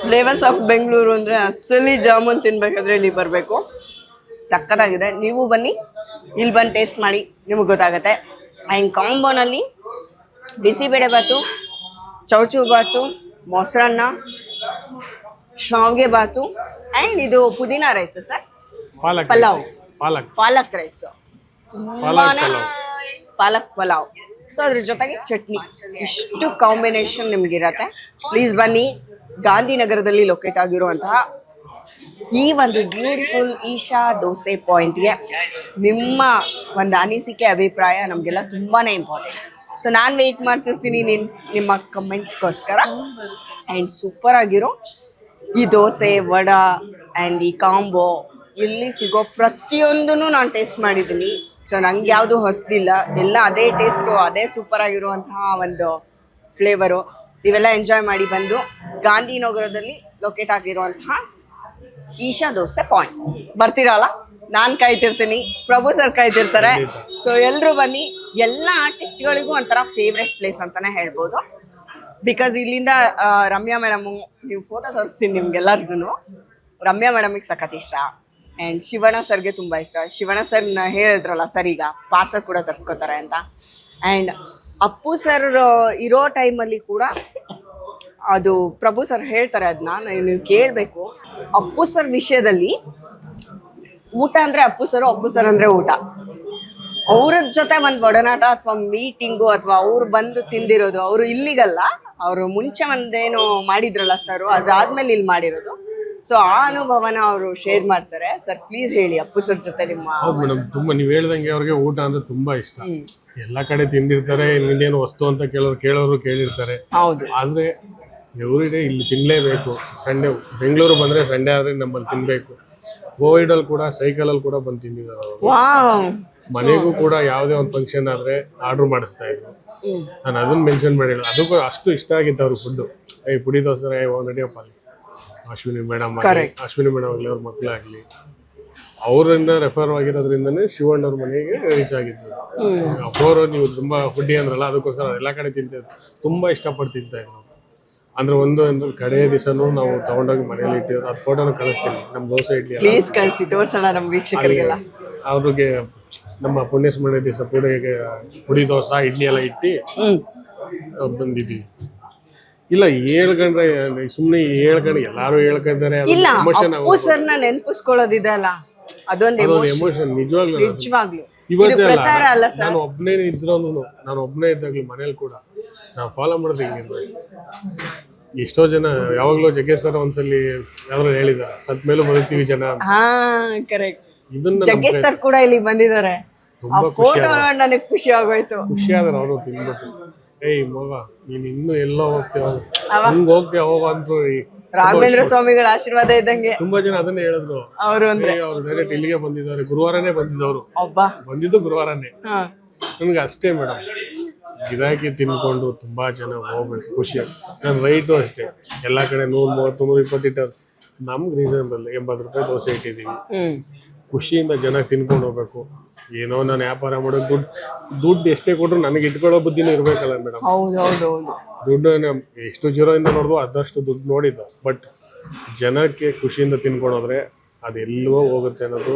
ಫ್ಲೇವರ್ಸ್ ಆಫ್ ಬೆಂಗಳೂರು ಅಂದರೆ ಅಸಲಿ ಜಾಮೂನ್ ತಿನ್ಬೇಕಾದ್ರೆ ಇಲ್ಲಿ ಬರಬೇಕು. ಸಕ್ಕತ್ತಾಗಿದೆ. ನೀವು ಬನ್ನಿ, ಇಲ್ಲಿ ಬಂದು ಟೇಸ್ಟ್ ಮಾಡಿ, ನಿಮಗೆ ಗೊತ್ತಾಗುತ್ತೆ. ಆ್ಯಂಡ್ ಕಾಂಬೋನಲ್ಲಿ ಬಿಸಿಬೇಳೆ ಬಾತು, ಚೌಚೌ ಬಾತು, ಮೊಸರನ್ನ, ಶಾವಿಗೆ ಬಾತು, ಆ್ಯಂಡ್ ಇದು ಪುದೀನ ರೈಸ್ ಸರ್, ಪಲಾವ್, ಪಾಲಕ್ ರೈಸ್, ಪಾಲಕ್ ಪಲಾವ್. ಸೊ ಅದ್ರ ಜೊತೆಗೆ ಚಟ್ನಿ. ಇಷ್ಟು ಕಾಂಬಿನೇಷನ್ ನಿಮ್ಗಿರತ್ತೆ. ಪ್ಲೀಸ್ ಬನ್ನಿ. ಗಾಂಧಿನಗರದಲ್ಲಿ ಲೊಕೇಟ್ ಆಗಿರುವಂತಹ ಈ ಒಂದು ಬ್ಯೂಟಿಫುಲ್ ಈಶಾ ದೋಸೆ ಪಾಯಿಂಟ್ಗೆ ನಿಮ್ಮ ಒಂದು ಅನಿಸಿಕೆ, ಅಭಿಪ್ರಾಯ ನಮಗೆಲ್ಲ ತುಂಬಾ ಇಂಪಾರ್ಟೆಂಟ್. ಸೊ ನಾನು ವೆಯ್ಟ್ ಮಾಡ್ತಿರ್ತೀನಿ ನಿಮ್ಮ ಕಮೆಂಟ್ಸ್ಗೋಸ್ಕರ. ಆ್ಯಂಡ್ ಸೂಪರ್ ಆಗಿರೋ ಈ ದೋಸೆ, ವಡ ಆ್ಯಂಡ್ ಈ ಕಾಂಬೋ, ಇಲ್ಲಿ ಸಿಗೋ ಪ್ರತಿಯೊಂದೂ ನಾನು ಟೇಸ್ಟ್ ಮಾಡಿದ್ದೀನಿ. ಸೊ ನಂಗೆ ಯಾವುದು ಹೊಸದಿಲ್ಲ, ಎಲ್ಲ ಅದೇ ಟೇಸ್ಟು, ಅದೇ ಸೂಪರ್ ಆಗಿರುವಂತಹ ಒಂದು ಫ್ಲೇವರು. ನೀವೆಲ್ಲ ಎಂಜಾಯ್ ಮಾಡಿ ಬಂದು ಗಾಂಧಿನಗರದಲ್ಲಿ ಲೊಕೇಟ್ ಆಗಿರುವಂತಹ ಈಶಾ ದೋಸೆ ಪಾಯಿಂಟ್ ಬರ್ತೀರಲ್ಲ, ನಾನು ಕಾಯ್ತಿರ್ತೀನಿ, ಪ್ರಭು ಸರ್ ಕಾಯ್ತಿರ್ತಾರೆ. ಸೊ ಎಲ್ಲರೂ ಬನ್ನಿ. ಎಲ್ಲ ಆರ್ಟಿಸ್ಟ್ಗಳಿಗೂ ಒಂಥರ ಫೇವ್ರೆಟ್ ಪ್ಲೇಸ್ ಅಂತಾನೆ ಹೇಳ್ಬೋದು. ಬಿಕಾಸ್ ಇಲ್ಲಿಂದ ರಮ್ಯಾ ಮೇಡಮ್, ನೀವು ಫೋಟೋ ತೋರಿಸ್ತೀನಿ ನಿಮ್ಗೆಲ್ಲರಿಗೂ. ರಮ್ಯಾ ಮೇಡಮಿಗೆ ಸಖತ್ ಇಷ್ಟ. ಆ್ಯಂಡ್ ಶಿವಣ್ಣ ಸರ್ಗೆ ತುಂಬ ಇಷ್ಟ. ಶಿವಣ್ಣ ಸರ್ ಹೇಳಿದ್ರಲ್ಲ ಸರ್, ಈಗ ಪಾರ್ಸಲ್ ಕೂಡ ತರಿಸ್ಕೋತಾರೆ ಅಂತ. ಆ್ಯಂಡ್ ಅಪ್ಪು ಸರ್ ಇರೋ ಟೈಮಲ್ಲಿ ಕೂಡ ಅದು ಪ್ರಭು ಸರ್ ಹೇಳ್ತಾರೆ, ಅದನ್ನ ನೀವು ಕೇಳಬೇಕು. ಅಪ್ಪು ಸರ್ ವಿಷಯದಲ್ಲಿ ಊಟ ಅಂದರೆ ಅಪ್ಪು ಸರ್ ಅಂದರೆ ಊಟ. ಅವ್ರ ಜೊತೆ ಒಂದು ಒಡನಾಟ ಅಥವಾ ಮೀಟಿಂಗು ಅಥವಾ ಅವ್ರು ಬಂದು ತಿಂದಿರೋದು, ಅವರು ಇಲ್ಲಿಗಲ್ಲ, ಅವರು ಮುಂಚೆ ಒಂದೇನು ಮಾಡಿದ್ರಲ್ಲ ಸರ್, ಅದಾದ್ಮೇಲೆ ಇಲ್ಲಿ ಮಾಡಿರೋದು. ಸೊ ಆ ಅನುಭವನ ಅವರು ಶೇರ್ ಮಾಡ್ತಾರೆ. ಸರ್ ಪ್ಲೀಸ್ ಹೇಳಿ ಅಪ್ಪು ಸರ್ ಜೊತೆ ನಿಮ್ಮ. ಹೌದು ಮೇಡಮ್, ತುಂಬಾ ನೀವು ಹೇಳ್ದಂಗೆ ಅವ್ರಿಗೆ ಊಟ ಅಂದ್ರೆ ತುಂಬಾ ಇಷ್ಟ. ಎಲ್ಲಾ ಕಡೆ ತಿಂದಿರ್ತಾರೆ, ಇನ್ನೇನು ವಸ್ತು ಅಂತ ಕೇಳೋರು ಕೇಳಿರ್ತಾರೆ. ಹೌದು. ಆದ್ರೆ ಎವ್ರಿಡೇ ಇಲ್ಲಿ ತಿನ್ಲೇಬೇಕು. ಸಂಡೇ ಬೆಂಗಳೂರು ಬಂದ್ರೆ ಸಂಡೇ ಆದ್ರೆ ನಮ್ಮಲ್ಲಿ ತಿನ್ಬೇಕು. ಕೋವಿಡಲ್ಲಿ ಕೂಡ ಸೈಕಲಲ್ಲಿ ಕೂಡ ಬಂದು ತಿಂದಿದ್ದಾರೆ ಅವರು. ಮನೆಗೂ ಕೂಡ ಯಾವುದೇ ಒಂದು ಫಂಕ್ಷನ್ ಆದ್ರೆ ಆರ್ಡರ್ ಮಾಡಿಸ್ತಾ ಇದ್ರು. ನಾನು ಅದನ್ನ ಮೆನ್ಷನ್ ಮಾಡಿಲ್ಲ, ಅದಕ್ಕೂ ಅಷ್ಟು ಇಷ್ಟ ಆಗಿತ್ತು ಅವ್ರಿಗೆ ಫುಡ್ಡು. ಪುಡಿ ದೋಸೆ ನಡಿಯಪ್ಪ ಅಲ್ಲಿ ಅಶ್ವಿನಿ ಮೇಡಮ್ ಆಗಲಿ ಅವ್ರ ಮಕ್ಕಳಾಗಲಿ, ಅವರಿಂದ ರೆಫರ್ ಆಗಿರೋದ್ರಿಂದನೇ ಶಿವಣ್ಣವ್ರ ಮನೆಗೆ ರೀಚ್ ಆಗಿದ್ರು. ಅವರು ನೀವು ತುಂಬಾ ಫುಡ್ಡಿ ಅಂದ್ರಲ್ಲ, ಅದಕ್ಕೋಸ್ಕರ ಎಲ್ಲ ಕಡೆ ತಿಂತಿದ್ರು, ತುಂಬಾ ಇಷ್ಟಪಟ್ಟು ತಿಂತಾ ಇದ್ರು. ಅಂದ್ರೆ ಒಂದು ಕಡೆ ದಿವಸನೂ ನಾವು ತಗೊಂಡೋಗಿ ಮನೇಲಿ ಇಟ್ಟಿದ್ರು. ಅದು ಫೋಟೋನ ಕಳಿಸ್ತೀನಿ, ನಮ್ಮ ದೋಸೆ ಇಡ್ಲಿ ಪ್ಲೀಸ್ ಕಳಿಸಿ ತೋರ್ಸೋಣ ನಮ್ಮ ವೀಕ್ಷಕರಿಗೆಲ್ಲ. ಅವ್ರಿಗೆ ನಮ್ಮ ಪುಣ್ಯಸ್ಮರಣೆ ದಿವಸ ಪುಡಿ ದೋಸೆ ಇಡ್ಲಿ ಎಲ್ಲ ಇಟ್ಟು ಬಂದಿದ್ದೀವಿ. ಇಲ್ಲ ಹೇಳ್ಕೊಂಡ್ರೆ ಸುಮ್ಮನೆ ಹೇಳ್ಕೊಂಡು ಎಲ್ಲಾರು ಹೇಳ್ಕೊಂತಾರೆ, ಇಲ್ಲ ಅಪ್ಪು ಸರ್ನ ನೆನಪಿಸ್ಕೊಳ್ಳೋದಿದೆ ಅಲ್ಲ, ಅದೊಂದು ಎಮೋಷನ್. ನಿಜವಾಗ್ಲೂ ಇವತ್ತು ಪ್ರಚಾರ ಅಲ್ಲ ಸರ್. ನಾನು ಒಬ್ಬನೇ ಇದ್ದಾಗ್ಲೂ ಮನೇಲಿ ಕೂಡ ನಾವು ಫಾಲೋ ಮಾಡೋದು ಹಿಂಗೆ. ಎಷ್ಟೋ ಜನ ಯಾವಾಗ್ಲೂ ಜಗ್ಗೇಶ್ ಸರ್ ಒಂದ್ಸಲಿ ಯಾವ್ದಾರು ಹೇಳಿದಾರೆ, ಸತ್ ಮೇಲೂ ಬದುಕ್ತೀವಿ ಜನ. ಕರೆಕ್ಟ್. ಜಗ್ಗೇಶ್ ಸರ್ ಕೂಡ ಇಲ್ಲಿ ಬಂದಿದ್ದಾರೆ. ಫೋಟೋ ನನಗೆ ಖುಷಿ ಆಗೋಯ್ತು. ಖುಷಿ ಆದ್ರೆ ಅವರು ತಿನ್ಬಿಟ್ಟು, ಏಯ್ ಮಗ ನೀನ್ ಇನ್ನು ಎಲ್ಲೋ ಹೋಗ್ತೀವ, ಹಂಗ ಹೋಗ್ತೀಯ ಹೋಗ ಅಂತ ರಾಘವೇಂದ್ರ ಸ್ವಾಮಿಗಳ ಆಶೀರ್ವಾದ ಇದ್ದಂಗೆ. ತುಂಬಾ ಜನ ಅದನ್ನೇ ಹೇಳಿದ್ರು. ಅವರು ಅಂದ್ರೆ ಅವ್ರು ಡೈರೆಕ್ಟ್ ಇಲ್ಲಿಗೆ ಬಂದಿದ್ದಾರೆ, ಗುರುವಾರನೇ ಬಂದಿದ್ದವರು. ಬಂದಿದ್ದು ಗುರುವಾರನೇ. ನನ್ಗೆ ಅಷ್ಟೇ ಮೇಡಮ್, ಗಿರಾಕಿ ತಿನ್ಕೊಂಡು ತುಂಬಾ ಜನ ಹೋಗ್ಬೇಕು, ಖುಷಿ. ನಾನು ರೈಟು ಅಷ್ಟೇ, ಎಲ್ಲಾ ಕಡೆ 130, 120 ಇಟ್ಟರು. ನಮ್ಗೆ ರೀಸನಬಲ್ 80 ರೂಪಾಯಿ ದೋಸೆ ಇಟ್ಟಿದ್ದೀವಿ. ಖುಷಿಯಿಂದ ಜನ ತಿನ್ಕೊಂಡು ಹೋಗ್ಬೇಕು. ಏನೋ ನಾನು ವ್ಯಾಪಾರ ಮಾಡೋದು, ದುಡ್ಡು ಎಷ್ಟೇ ಕೊಟ್ರು ನನಗೆ ಇಟ್ಕೊಳ್ಳೋ ಬುದ್ಧಿನೂ ಇರ್ಬೇಕಲ್ಲ ಮೇಡಮ್. ದುಡ್ಡು ಎಷ್ಟು ಜೀರೋಯಿಂದ ನೋಡ್ಬೋದು ಅದಷ್ಟು ದುಡ್ಡು ನೋಡಿದ್ದು, ಬಟ್ ಜನಕ್ಕೆ ಖುಷಿಯಿಂದ ತಿನ್ಕೊಂಡೋದ್ರೆ ಅದೆಲ್ಲವೋ ಹೋಗುತ್ತೆ ಅನ್ನೋದು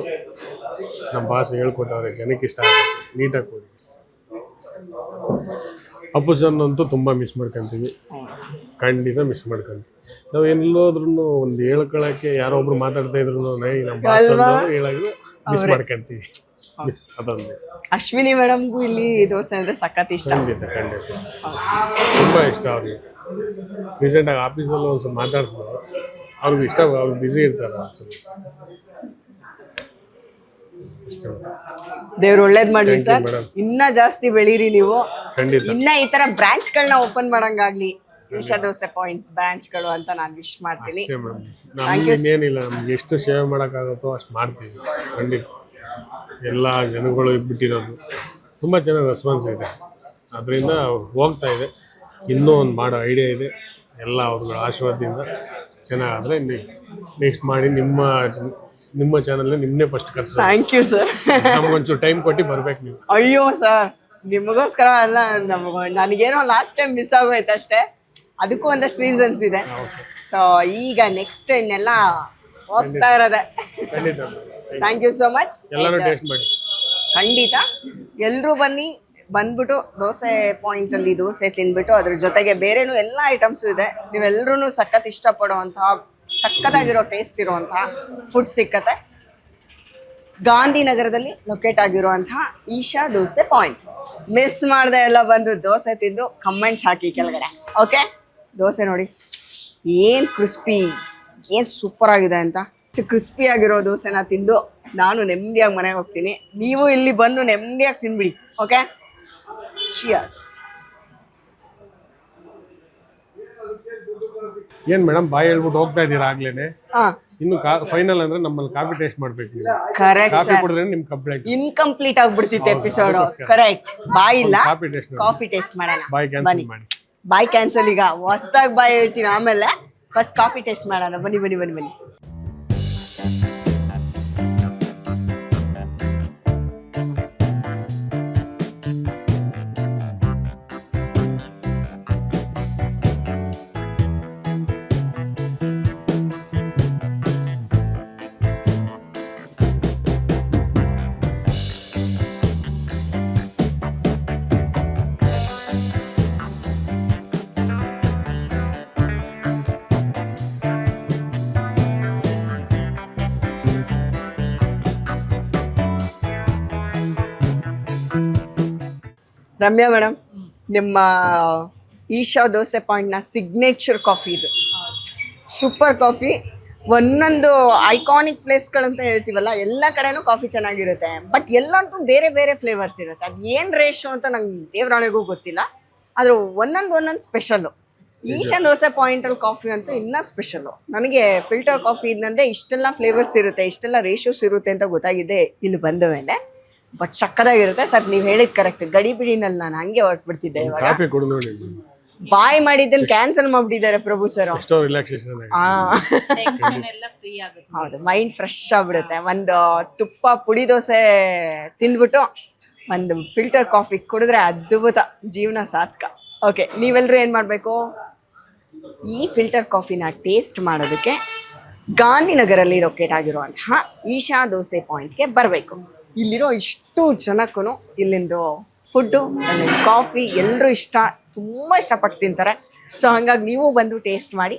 ನಮ್ಮ ಬಾಸ್ ಹೇಳ್ಕೊಟ್ಟವ್ರೆ. ಜನಕ್ಕೆ ಇಷ್ಟ ಆಗುತ್ತೆ, ನೀಟಾಗಿ ಕೊಡಿ. ಅಪ್ಪು ಸರ್ನಂತೂ ತುಂಬ ಮಿಸ್ ಮಾಡ್ಕೊತೀವಿ, ಖಂಡಿತ ಮಿಸ್ ಮಾಡ್ಕೊಂತೀವಿ. ನಾವು ಎಲ್ಲೋದ್ರೂ ಒಂದು ಹೇಳ್ಕೊಳಕ್ಕೆ ಯಾರೋ ಒಬ್ರು ಮಾತಾಡ್ತಾ ಇದ್ರು ನಮ್ಮ ಬಾಸ್ ಹೇಳೋದು ಮಿಸ್ ಮಾಡ್ಕೊಂತೀವಿ. ಅದೊಂದು. ಅಶ್ವಿನಿ ಮೇಡಮ್ಗೂ ಇಲ್ಲಿ ದೋಸೆ ಅಂದ್ರೆ ಸಖತ್ ಇಷ್ಟ. ಖಂಡಿತ ತುಂಬ ಇಷ್ಟ ಅವ್ರಿಗೆ. ರೀಸೆಂಟಾಗಿ ಆಫೀಸಲ್ಲಿ ಒಂದು ಸ್ವಲ್ಪ ಮಾತಾಡ್ತಿದ್ರು, ಅವ್ರಿಗೆ ಇಷ್ಟ, ಅವ್ರು ಬ್ಯುಸಿ ಇರ್ತಾರೆ. ದೇವ್ರು ಒಳ್ಳೇದ್ ಮಾಡ್ಲಿ ಸರ್, ಇನ್ನ ಜಾಸ್ತಿ ಬೆಳೀರಿ ನೀವು. ಖಂಡಿತ ಇನ್ನ ಈ ತರ ಬ್ರಾಂಚ್ ಗಳನ್ನ ಓಪನ್ ಮಾಡಂಗಾಗ್ಲಿ, ಈಶಾ ದೋಸೆ ಪಾಯಿಂಟ್ ಬ್ರಾಂಚ್ ಗಳು ಅಂತ ನಾನು ವಿಶ್ ಮಾಡ್ತೀನಿ. ಏನಿಲ್ಲ, ನಮ್ಗೆ ಎಷ್ಟು ಸೇವೆ ಮಾಡೋಕ್ಕಾಗುತ್ತೋ ಅಷ್ಟು ಮಾಡ್ತೀವಿ. ಖಂಡಿತ ಎಲ್ಲ ಜನಗಳು ಬಿಟ್ಟಿರೋದು ತುಂಬ ಚೆನ್ನಾಗಿ ರೆಸ್ಪಾನ್ಸ್ ಇದೆ, ಅದರಿಂದ ಹೋಗ್ತಾ ಇದೆ. ಇನ್ನೂ ಒಂದು ಮಾಡೋ ಐಡಿಯಾ ಇದೆ, ಎಲ್ಲ ಅವ್ರಗಳ ಆಶೀರ್ವಾದದಿಂದ ಚೆನ್ನಾಗಾದರೆ ನೆಕ್ಸ್ಟ್ ಮಾಡಿ ನಿಮ್ಮ ಚಾನಲ್ ನಿಮ್ಮನ್ನೇ ಫಸ್ಟ್ ಕರ್ಸ್ತಾರೆ. Thank you sir. ನಮ್ಗೊಂಚೂರು ಟೈಮ್ ಕೊಟ್ಟು ಬರ್ಬೇಕು ನೀವು. ಅಯ್ಯೋ ಸರ್, ನಿಮಗೋಸ್ಕರ ಅಲ್ಲ, ನನಗೇನೋ ಲಾಸ್ಟ್ ಟೈಮ್ ಮಿಸ್ ಆಗೋಯ್ತು ಅಷ್ಟೇ, ಅದಕ್ಕೂ ಒಂದಷ್ಟು ರೀಸನ್ಸ್ ಇದೆ. ಸೊ ಈಗ ನೆಕ್ಸ್ಟ್ ಇನ್ನೆಲ್ಲ ಹೋಗ್ತಾ ಇರೋದೆ. Thank you so much. ಎಲ್ಲರೂ ಟೇಸ್ಟ್ ಮಾಡಿ. ಖಂಡಿತ ಎಲ್ಲರೂ ಬಂದ್ಬಿಟ್ಟು ದೋಸೆ ಪಾಯಿಂಟ್ ಅಲ್ಲಿ ದೋಸೆ ತಿಂದ್ಬಿಟ್ಟು ಅದ್ರ ಜೊತೆಗೆ ಬೇರೆನೂ ಎಲ್ಲ ಐಟಮ್ಸು ಇದೆ. ನೀವೆಲ್ಲರೂ ಸಖತ್ ಇಷ್ಟಪಡುವಂತಹ ಸಖತ್ತಾಗಿರೋ ಟೇಸ್ಟ್ ಇರುವಂತಹ ಫುಡ್ ಸಿಕ್ಕತ್ತೆ. ಗಾಂಧಿನಗರದಲ್ಲಿ ಲೊಕೇಟ್ ಆಗಿರುವಂತಹ ಈಶಾ ದೋಸೆ ಪಾಯಿಂಟ್. ಮಿಸ್ ಮಾಡದೆ ಎಲ್ಲ ಬಂದು ದೋಸೆ ತಿಂದು ಕಮೆಂಟ್ಸ್ ಹಾಕಿ ಕೆಳಗಡೆ. ಓಕೆ, ದೋಸೆ ನೋಡಿ ಏನು ಕ್ರಿಸ್ಪಿ, ಏನು ಸೂಪರ್ ಆಗಿದೆ ಅಂತ. ಕ್ರಿಸ್ಪಿ ಆಗಿರೋ ದೋಸೆನ ತಿಂದು ನಾನು ನೆಮ್ಮದಿಯಾಗಿ ಮನೆಗೆ ಹೋಗ್ತೀನಿ. ನೀವು ಇಲ್ಲಿ ಬಂದು ನೆಮ್ಮದಿಯಾಗಿ ತಿನ್ಬಿಡಿ. Okay, cheers. ಏನ್ ಮೇಡಮ್ ಬಾಯಿ ಹೇಳ್ಬಿಟ್ಟು ಹೋಗ್ತಾ ಇದ್ದೀರಾ ಆಗ್ಲೇನೆ? ಇನ್ನು ಫೈನಲ್ ಅಂದ್ರೆ ನಮ್ಮಲ್ಲಿ ಕಾಫಿ ಟೇಸ್ಟ್ ಮಾಡ್ಬೇಕು. ಕರೆಕ್ಟ್, ಕಾಫಿ ಕುಡಿದ್ರೆ ನಿಮ್ ಕಂಪ್ಲೀಟ್ ಇನ್ಕಂಪ್ಲೀಟ್ ಆಗ್ಬಿಡ್ತಿತ್ತು ಎಪಿಸೋಡ್. ಕರೆಕ್ಟ್, ಬಾಯಿ ಇಲ್ಲ, ಕಾಫಿ ಟೇಸ್ಟ್ ಮಾಡೋಣ. ಬಾಯ್ ಕ್ಯಾನ್ಸಲ್ ಮಾಡಿ. ಬಾಯ್ ಕ್ಯಾನ್ಸಲ್ ಈಗ ಹೊಸದಾಗಿ ಬಾಯ್ ಹೇಳ್ತೀನಿ, ಆಮೇಲೆ ಫಸ್ಟ್ ಕಾಫಿ ಟೇಸ್ಟ್ ಮಾಡೋಣ. ಬನ್ನಿ ಬನ್ನಿ ಬನ್ನಿ ಬನ್ನಿ. ರಮ್ಯಾ ಮೇಡಮ್, ನಿಮ್ಮ ಈಶಾ ದೋಸೆ ಪಾಯಿಂಟ್ನ ಸಿಗ್ನೇಚರ್ ಕಾಫಿ ಇದು. Super coffee. ಒಂದೊಂದು ಐಕಾನಿಕ್ ಪ್ಲೇಸ್ಗಳಂತ ಹೇಳ್ತೀವಲ್ಲ, ಎಲ್ಲ ಕಡೆನೂ ಕಾಫಿ ಚೆನ್ನಾಗಿರುತ್ತೆ, ಬಟ್ ಎಲ್ಲಂತೂ ಬೇರೆ ಬೇರೆ ಫ್ಲೇವರ್ಸ್ ಇರುತ್ತೆ. ಅದು ಏನು ರೇಷೋ ಅಂತ ನಂಗೆ ದೇವ್ರಾಣೆಗೂ ಗೊತ್ತಿಲ್ಲ, ಆದರೂ ಒಂದೊಂದು ಸ್ಪೆಷಲ್ಲು. ಈಶಾ ದೋಸೆ ಪಾಯಿಂಟಲ್ಲಿ ಕಾಫಿ ಅಂತೂ ಇನ್ನೂ ಸ್ಪೆಷಲ್ಲು. ನನಗೆ ಫಿಲ್ಟರ್ ಕಾಫಿ ಇನ್ನಂದರೆ ಇಷ್ಟೆಲ್ಲ ಫ್ಲೇವರ್ಸ್ ಇರುತ್ತೆ, ಇಷ್ಟೆಲ್ಲ ರೇಷೋಸ್ ಇರುತ್ತೆ ಅಂತ ಗೊತ್ತಾಗಿದೆ ಇಲ್ಲಿ ಬಂದ ಮೇಲೆ. ಬಟ್ ಸಕ್ಕದಾಗಿರುತ್ತೆ ಸರ್. ನೀವು ಹೇಳಿದ್ ಕರೆಕ್ಟ್. ಗಡಿ ಬಿಡಿನಲ್ಲಿ ನಾನು ಹಂಗೆ ಹೊರಟ್ಬಿಡ್ತಿದ್ದೆ. ಇವಾಗ ಕಾಫಿ ಕುಡಿದು ನೋಡಿ, ಬಾಯ್ ಮಾಡಿದ್ದನ್ನು ಕ್ಯಾನ್ಸಲ್ ಮಾಡ್ಬಿಟ್ಟಿದ್ದಾರೆ ಪ್ರಭು ಸರ್. ಎಷ್ಟೋ ರಿಲ್ಯಾಕ್ಸೇಷನ್ ಹೌದು, ಮೈಂಡ್ ಫ್ರೆಶ್ ಆಗ್ಬಿಡುತ್ತೆ. ಒಂದು ತುಪ್ಪ ಪುಡಿ ದೋಸೆ ತಿಂದ್ಬಿಟ್ಟು ಒಂದು ಫಿಲ್ಟರ್ ಕಾಫಿ ಕುಡಿದ್ರೆ ಅದ್ಭುತ, ಜೀವನ ಸಾರ್ಥಕ. ಓಕೆ, ನೀವೆಲ್ಲರೂ ಏನು ಮಾಡಬೇಕು, ಈ ಫಿಲ್ಟರ್ ಕಾಫಿನ ಟೇಸ್ಟ್ ಮಾಡೋದಕ್ಕೆ ಗಾಂಧಿನಗರಲ್ಲಿ ಲೊಕೇಟ್ ಆಗಿರುವಂತಹ ಈಶಾ ದೋಸೆ ಪಾಯಿಂಟ್ಗೆ ಬರಬೇಕು. ಇಲ್ಲಿರೋ ಇಷ್ಟು ಜನಕ್ಕೂ ಇಲ್ಲಿಂದು ಫುಡ್ಡು, ಅಲ್ಲಿಂದ ಕಾಫಿ ಎಲ್ಲರೂ ತುಂಬ ಇಷ್ಟಪಟ್ಟು ತಿಂತಾರೆ. ಸೊ ಹಾಗಾಗಿ ನೀವು ಬಂದು ಟೇಸ್ಟ್ ಮಾಡಿ.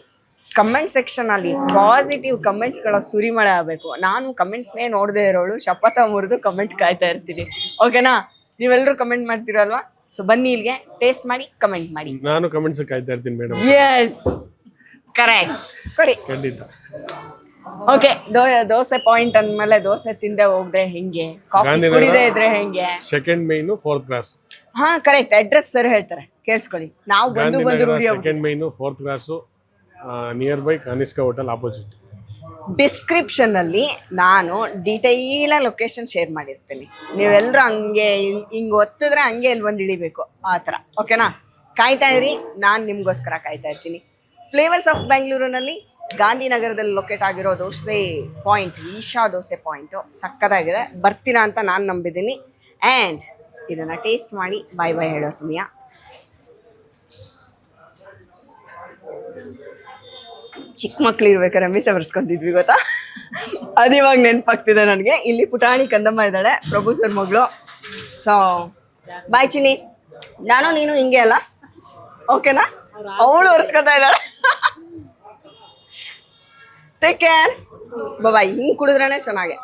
ಕಮೆಂಟ್ ಸೆಕ್ಷನಲ್ಲಿ ಪಾಸಿಟಿವ್ ಕಮೆಂಟ್ಸ್ಗಳ ಸುರಿಮಳೆ ಆಗಬೇಕು. ನಾನು ಕಮೆಂಟ್ಸ್ನೇ ನೋಡದೇ ಇರೋಳು, ಶಪಥ ಮುರಿದು ಕಮೆಂಟ್ ಕಾಯ್ತಾ ಇರ್ತೀನಿ. ಓಕೆನಾ? ನೀವೆಲ್ಲರೂ ಕಮೆಂಟ್ ಮಾಡ್ತೀರಲ್ವಾ? ಸೊ ಬನ್ನಿ ಇಲ್ಲಿಗೆ, ಟೇಸ್ಟ್ ಮಾಡಿ, ಕಮೆಂಟ್ ಮಾಡಿ. ನಾನು ಕಮೆಂಟ್ಸ್ ಕಾಯ್ತಾ ಇರ್ತೀನಿ ಮೇಡಮ್. ಎಸ್, ಕರೆಕ್ಟ್, ಕೊಡಿ. ಖಂಡಿತ. ಓಕೆ, ದೋಸೆ ಪಾಯಿಂಟ್ ಅಂದ್ಮೇಲೆ ದೋಸೆ ತಿಂದೆ ಹೋದ್ರೆ ಹೆಂಗೆ, ಕಾಫಿ ಕುಡಿದೇ ಇದ್ರೆ ಹೆಂಗೆ? Second main 4th class. ಹಾ ಕರೆಕ್ಟ್, ಅಡ್ರೆಸ್ ಸರ್ ಹೇಳ್ತಾರೆ, ಕೇಳಿಸ್ಕೊಳ್ಳಿ. ನಾವು ಬಂದು ರೂಢಿ. Second main 4th class, near by Kanishka hotel opposite. Description ಅಲ್ಲಿ ನಾನು ಡೀಟೈಲ್ ಲೊಕೇಶನ್ ಶೇರ್ ಮಾಡಿರ್ತೀನಿ. ನೀವೆಲ್ಲರೂ ಹಂಗೆ ಹಿಂಗೆ ಒತ್ತಿದ್ರೆ ಹಂಗೆ ಇಲ್ಲಿ ಬಂದು ಹಿಡಿಬೇಕು, ಆ ಥರ. ಓಕೆನಾ? ಕಾಯ್ತಾ ಇರಿ, ನಾನು ನಿಮಗೋಸ್ಕರ ಕಾಯ್ತಾ ಇರ್ತೀನಿ. ಫ್ಲೇವರ್ಸ್ ಆಫ್ ಬೆಂಗಳೂರಿನಲ್ಲಿ ಗಾಂಧಿನಗರದಲ್ಲಿ ಲೊಕೇಟ್ ಆಗಿರೋ ದೋಸೆ ಪಾಯಿಂಟ್, ಈಶಾ ದೋಸೆ ಪಾಯಿಂಟು ಸಕ್ಕತ್ತಾಗಿದೆ. ಬರ್ತೀರಾ ಅಂತ ನಾನು ನಂಬಿದ್ದೀನಿ. ಆ್ಯಂಡ್ ಇದನ್ನು ಟೇಸ್ಟ್ ಮಾಡಿ ಬಾಯ್ ಬಾಯ್ ಹೇಳೋ ಸಮಯ. ಚಿಕ್ಕ ಮಕ್ಳು ಇರ್ಬೇಕಾದ್ರೆ ಮೀಸೆ ಬರ್ಸ್ಕೊಂತಿದ್ವಿ ಗೊತ್ತಾ, ಅದು ಇವಾಗ ನೆನಪಾಗ್ತಿದೆ ನನಗೆ. ಇಲ್ಲಿ ಪುಟಾಣಿ ಕಂದಮ್ಮ ಇದ್ದಾಳೆ, ಪ್ರಭು ಸರ್ ಮಗಳು. ಸೊ ಬಾಯ್ ಚಿನ್ನಿ, ನಾನು ನೀನು ಹಿಂಗೆ ಅಲ್ಲ, ಓಕೆನಾ? ಅವಳು ಒರೆಸ್ಕೊತಾ ಇದ್ದಾಳೆ. ಟೇಕ್ ಕೇರ್, ಬಾಯ್. ಹಿಂಗೆ ಕುಡಿದ್ರೇ ಚೆನ್ನಾಗೆ.